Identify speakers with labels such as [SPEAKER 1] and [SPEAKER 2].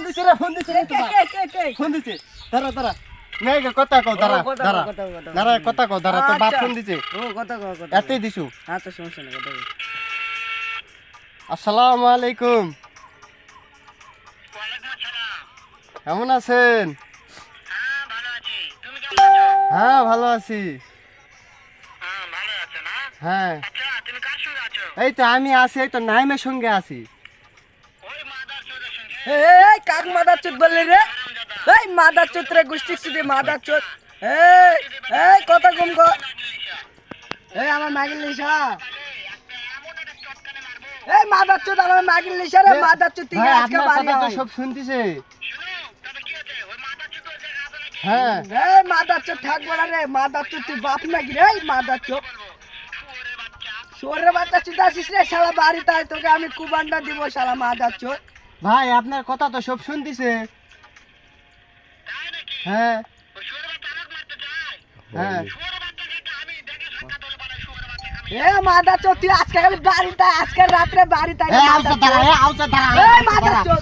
[SPEAKER 1] দিছে রে, ফোন দিছে রে
[SPEAKER 2] কে
[SPEAKER 1] তোমার।
[SPEAKER 2] কে কে
[SPEAKER 1] ফোন দিছে। দাঁড়া দাঁড়া। নাই গে কথা কও দাঁড়া দাঁড়া। দাঁড়া কথা কও দাঁড়া তোর বাপ ফোন দিছে।
[SPEAKER 2] ও কথা কও কথা
[SPEAKER 1] এতই দিছু।
[SPEAKER 2] আচ্ছা সমস্যা নেই কথা কও
[SPEAKER 1] আসসালামু আলাইকুম। কেমন আছেন? হ্যাঁ ভালো আছি। হ্যাঁ এই তো আমি আছি, এই তো নাইমের সঙ্গে আছি।
[SPEAKER 2] এই কাক মাদারচোদ বললি রে এই মাদারচোদ রে গুষ্টি সুদি মাদারচোদ এই কথা কম কর এই আমার মাগিল লিসা এই মাদারচোদ আমার মাগিল লিসা রে মাদারচোদ তুই
[SPEAKER 1] ভাই,
[SPEAKER 2] আজকে
[SPEAKER 1] আপনার
[SPEAKER 2] বাড়ি
[SPEAKER 1] কথা তো
[SPEAKER 2] আয়
[SPEAKER 1] সব শুনতিছে। হ্যাঁ
[SPEAKER 2] এই মাদারচোদ থাকবো না রে মাদারচোদ তুই বাপ নাকি রে এই মাদারচোদ সোরে বাচ্চা চুদা আসিস রে শালা বাড়িতে আয় তোকে আমি কুবান্ডা দিব শালা মাদারচোদ
[SPEAKER 1] ভাই আপনার কথা তো সব শুনতিছে। হ্যাঁ হ্যাঁ
[SPEAKER 2] এ মাদারচোদ তুই আজকে খালি বাড়িতে আজকে রাত্রে বাড়িতে
[SPEAKER 1] এ আউছে দাঁড়া, এ আউছে দাঁড়া।
[SPEAKER 2] এই মাদারচোদ